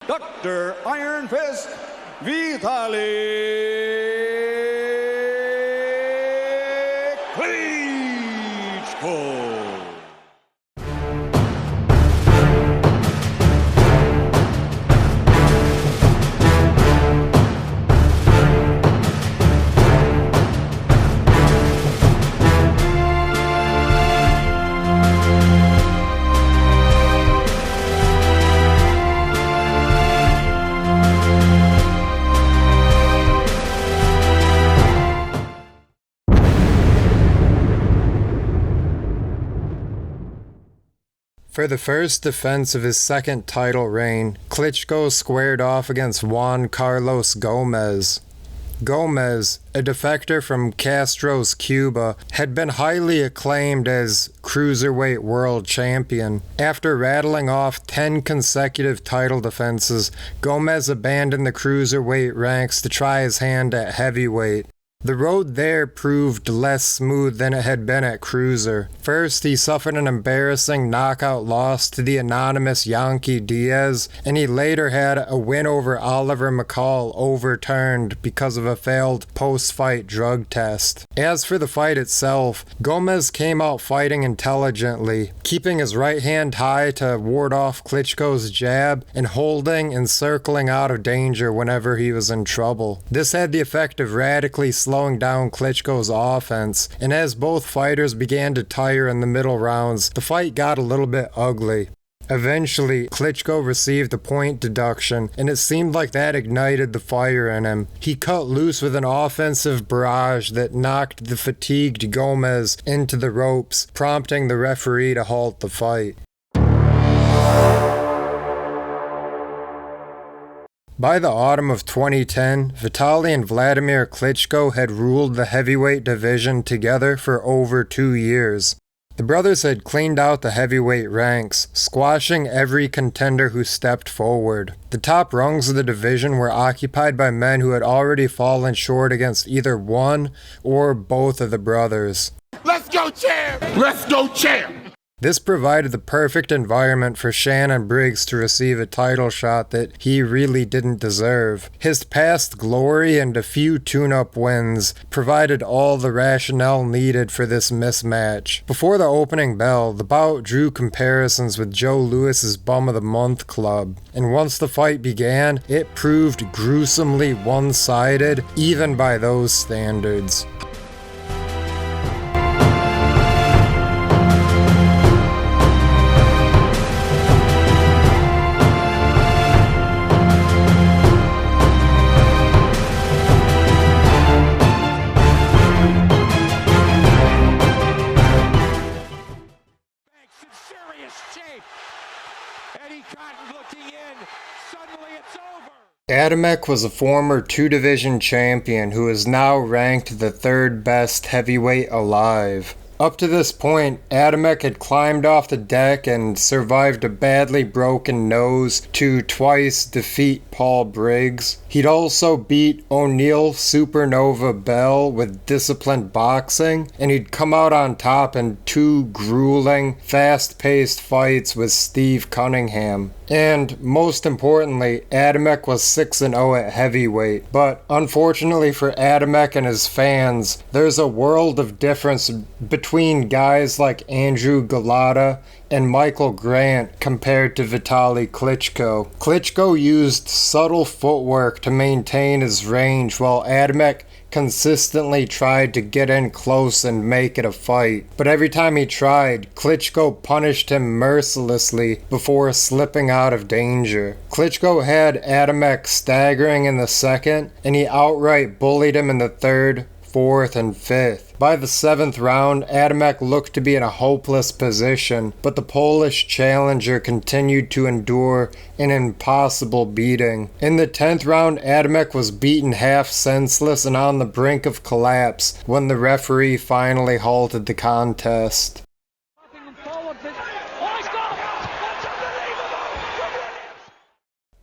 Dr. Ironfist Vitali Klitschko. For the first defense of his second title reign, Klitschko squared off against Juan Carlos Gomez. Gomez, a defector from Castro's Cuba, had been highly acclaimed as cruiserweight world champion. After rattling off 10 consecutive title defenses, Gomez abandoned the cruiserweight ranks to try his hand at heavyweight. The road there proved less smooth than it had been at cruiser. First, he suffered an embarrassing knockout loss to the anonymous Yankee Diaz, and he later had a win over Oliver McCall overturned because of a failed post-fight drug test. As for the fight itself, Gomez came out fighting intelligently, keeping his right hand high to ward off Klitschko's jab and holding and circling out of danger whenever he was in trouble. This had the effect of radically slowing down Klitschko's offense, and as both fighters began to tire in the middle rounds, the fight got a little bit ugly. Eventually, Klitschko received a point deduction, and it seemed like that ignited the fire in him. He cut loose with an offensive barrage that knocked the fatigued Gomez into the ropes, prompting the referee to halt the fight. By the autumn of 2010, Vitali and Vladimir Klitschko had ruled the heavyweight division together for over 2 years. The brothers had cleaned out the heavyweight ranks, squashing every contender who stepped forward. The top rungs of the division were occupied by men who had already fallen short against either one or both of the brothers. Let's go, champ! Let's go, champ! This provided the perfect environment for Shannon Briggs to receive a title shot that he really didn't deserve. His past glory and a few tune-up wins provided all the rationale needed for this mismatch. Before the opening bell, the bout drew comparisons with Joe Louis's Bum of the Month club, and once the fight began, it proved gruesomely one-sided, even by those standards. Adamek was a former two-division champion who is now ranked the third best heavyweight alive. Up to this point, Adamek had climbed off the deck and survived a badly broken nose to twice defeat Paul Briggs. He'd also beat O'Neal Supernova Bell with disciplined boxing, and he'd come out on top in 2 grueling, fast-paced fights with Steve Cunningham. And most importantly, Adamek was 6-0 at heavyweight. But unfortunately for Adamek and his fans, there's a world of difference between guys like Andrew Galata and Michael Grant compared to Vitali Klitschko. Klitschko used subtle footwork to maintain his range, while Adamek consistently tried to get in close and make it a fight. But every time he tried, Klitschko punished him mercilessly before slipping out of danger. Klitschko had Adamek staggering in the second, and he outright bullied him in the third, fourth, and fifth. By the 7th round, Adamek looked to be in a hopeless position, but the Polish challenger continued to endure an impossible beating. In the 10th round, Adamek was beaten half senseless and on the brink of collapse when the referee finally halted the contest.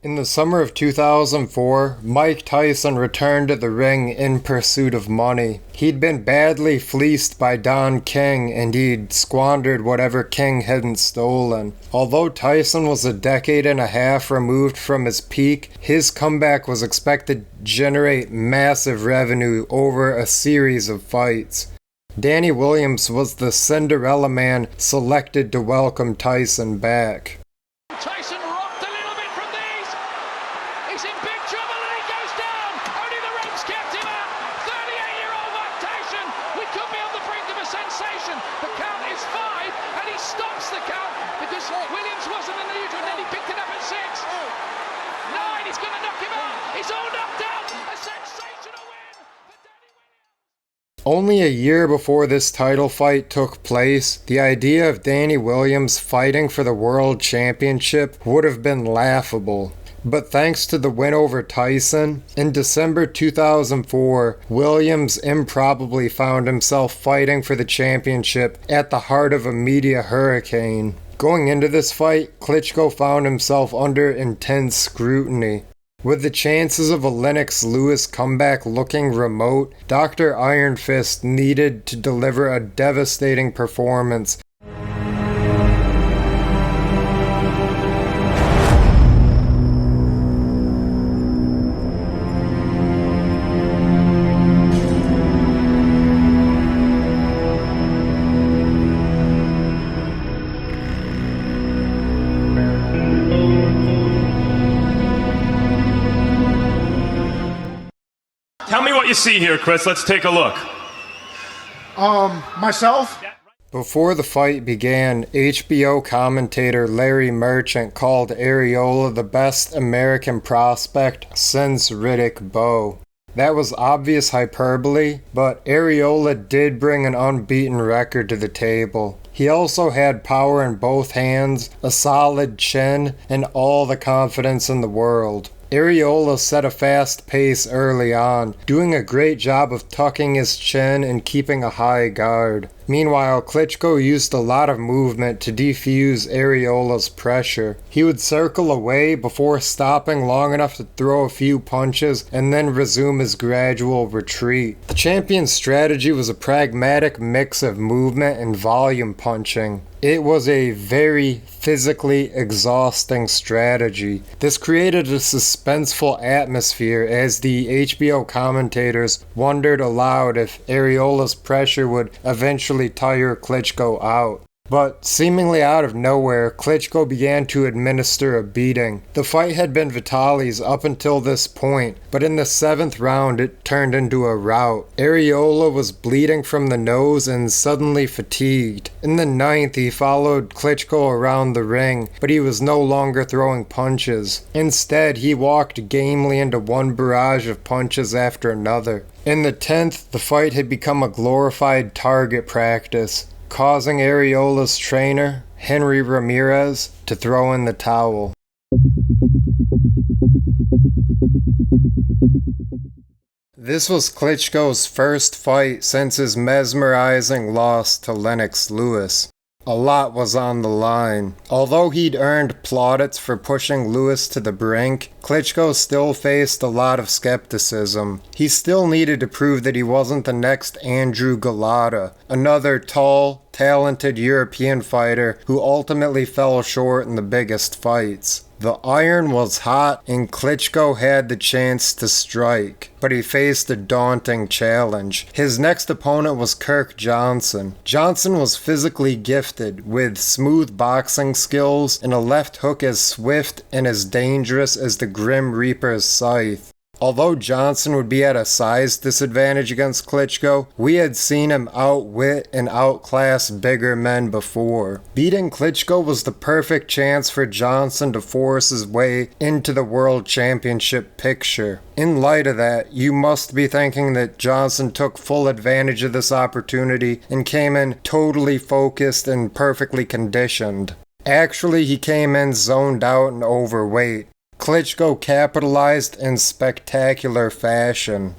In the summer of 2004, Mike Tyson returned to the ring in pursuit of money. He'd been badly fleeced by Don King, and he'd squandered whatever King hadn't stolen. Although Tyson was a decade and a half removed from his peak, his comeback was expected to generate massive revenue over a series of fights. Danny Williams was the Cinderella man selected to welcome Tyson back. Tyson rocked a little bit from these. He's in big trouble and he goes down. Only the ropes kept him out. 38-year-old Mike Tyson. We could be on the brink of a sensation. The count is 5 and he stops the count because Williams wasn't in the neutral and then he picked it up at 6. 9, he's going to knock him out. He's all knocked out. A sensational win for Danny Williams. Only a year before this title fight took place, the idea of Danny Williams fighting for the World Championship would have been laughable. But thanks to the win over Tyson, in December 2004, Williams improbably found himself fighting for the championship at the heart of a media hurricane. Going into this fight, Klitschko found himself under intense scrutiny. With the chances of a Lennox Lewis comeback looking remote, Dr. Ironfist needed to deliver a devastating performance. Tell me what you see here, Chris. Let's take a look. Myself? Before the fight began, HBO commentator Larry Merchant called Arreola the best American prospect since Riddick Bowe. That was obvious hyperbole, but Arreola did bring an unbeaten record to the table. He also had power in both hands, a solid chin, and all the confidence in the world. Arreola set a fast pace early on, doing a great job of tucking his chin and keeping a high guard. Meanwhile, Klitschko used a lot of movement to defuse Arreola's pressure. He would circle away before stopping long enough to throw a few punches and then resume his gradual retreat. The champion's strategy was a pragmatic mix of movement and volume punching. It was a very physically exhausting strategy. This created a suspenseful atmosphere as the HBO commentators wondered aloud if Arreola's pressure would eventually tire Klitschko out. But seemingly out of nowhere, Klitschko began to administer a beating. The fight had been Vitali's up until this point, but in the 7th round it turned into a rout. Arreola was bleeding from the nose and suddenly fatigued. In the 9th, he followed Klitschko around the ring, but he was no longer throwing punches. Instead, he walked gamely into one barrage of punches after another. In the 10th, the fight had become a glorified target practice, causing Arreola's trainer, Henry Ramirez, to throw in the towel. This was Klitschko's first fight since his mesmerizing loss to Lennox Lewis. A lot was on the line. Although he'd earned plaudits for pushing Lewis to the brink, Klitschko still faced a lot of skepticism. He still needed to prove that he wasn't the next Andrew Galata, another tall, talented European fighter who ultimately fell short in the biggest fights. The iron was hot and Klitschko had the chance to strike, but he faced a daunting challenge. His next opponent was Kirk Johnson. Johnson was physically gifted, with smooth boxing skills and a left hook as swift and as dangerous as the Grim Reaper's scythe. Although Johnson would be at a size disadvantage against Klitschko, we had seen him outwit and outclass bigger men before. Beating Klitschko was the perfect chance for Johnson to force his way into the World Championship picture. In light of that, you must be thinking that Johnson took full advantage of this opportunity and came in totally focused and perfectly conditioned. Actually, he came in zoned out and overweight. Klitschko capitalized in spectacular fashion.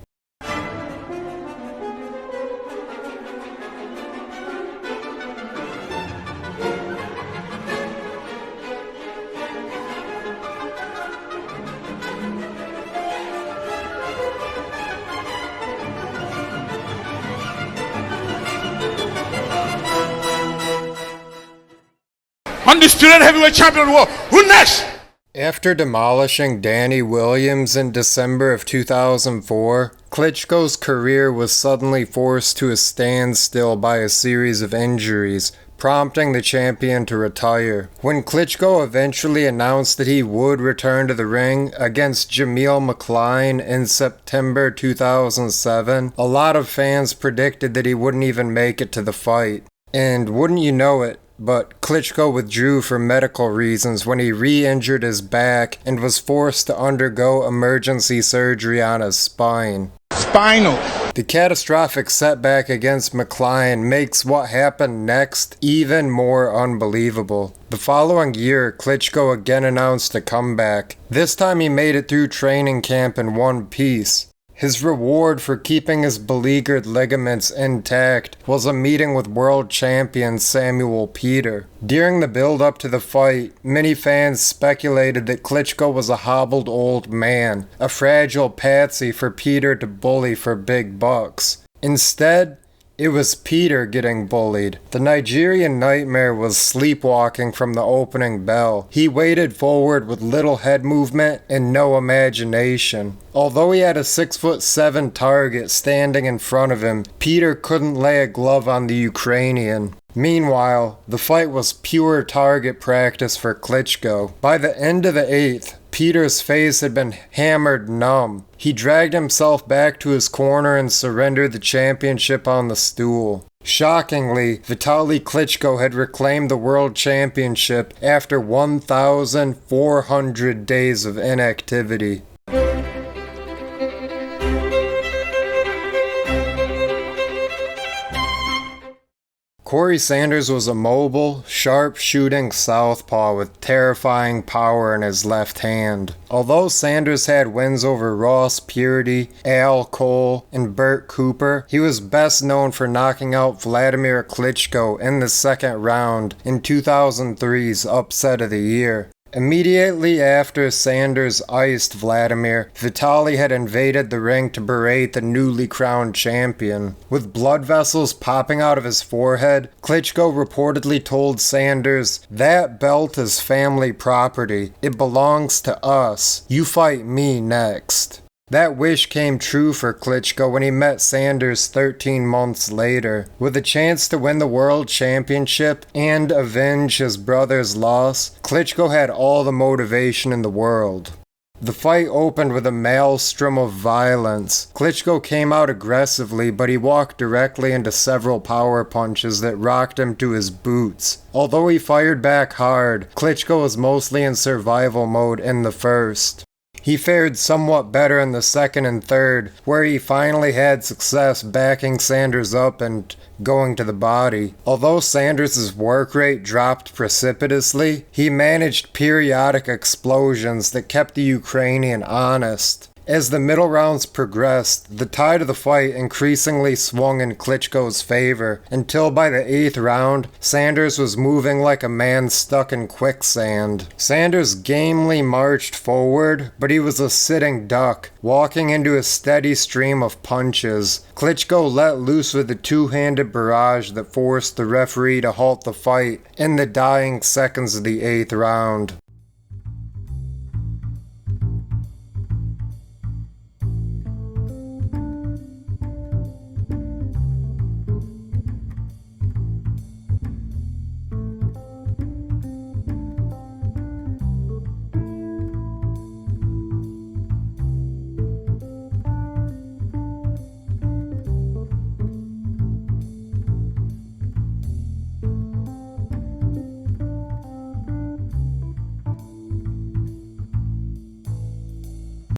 undisputed heavyweight champion of the world. Who next? After demolishing Danny Williams in December of 2004, Klitschko's career was suddenly forced to a standstill by a series of injuries, prompting the champion to retire. When Klitschko eventually announced that he would return to the ring against Jameel McCline in September 2007, a lot of fans predicted that he wouldn't even make it to the fight. And wouldn't you know it, but Klitschko withdrew for medical reasons when he re-injured his back and was forced to undergo emergency surgery on his spine. Spinal. The catastrophic setback against McCline makes what happened next even more unbelievable. The following year, Klitschko again announced a comeback. This time he made it through training camp in one piece. His reward for keeping his beleaguered ligaments intact was a meeting with world champion Samuel Peter. During the build-up to the fight, many fans speculated that Klitschko was a hobbled old man, a fragile patsy for Peter to bully for big bucks. Instead, it was Peter getting bullied. The Nigerian Nightmare was sleepwalking from the opening bell. He waded forward with little head movement and no imagination. Although he had a 6'7" target standing in front of him, Peter couldn't lay a glove on the Ukrainian. Meanwhile, the fight was pure target practice for Klitschko. By the end of the 8th, Peter's face had been hammered numb. He dragged himself back to his corner and surrendered the championship on the stool. Shockingly, Vitali Klitschko had reclaimed the world championship after 1,400 days of inactivity. Corrie Sanders was a mobile, sharp-shooting southpaw with terrifying power in his left hand. Although Sanders had wins over Ross Purity, Al Cole, and Burt Cooper, he was best known for knocking out Vladimir Klitschko in the second round in 2003's Upset of the Year. Immediately after Sanders iced Vladimir, Vitali had invaded the ring to berate the newly crowned champion. With blood vessels popping out of his forehead, Klitschko reportedly told Sanders, "That belt is family property. It belongs to us. You fight me next." That wish came true for Klitschko when he met Sanders 13 months later. With a chance to win the world championship and avenge his brother's loss, Klitschko had all the motivation in the world. The fight opened with a maelstrom of violence. Klitschko came out aggressively, but he walked directly into several power punches that rocked him to his boots. Although he fired back hard, Klitschko was mostly in survival mode in the first. He fared somewhat better in the second and third, where he finally had success backing Sanders up and going to the body. Although Sanders' work rate dropped precipitously, he managed periodic explosions that kept the Ukrainian honest. As the middle rounds progressed, the tide of the fight increasingly swung in Klitschko's favor, until by the 8th round, Sanders was moving like a man stuck in quicksand. Sanders gamely marched forward, but he was a sitting duck, walking into a steady stream of punches. Klitschko let loose with a two-handed barrage that forced the referee to halt the fight in the dying seconds of the 8th round.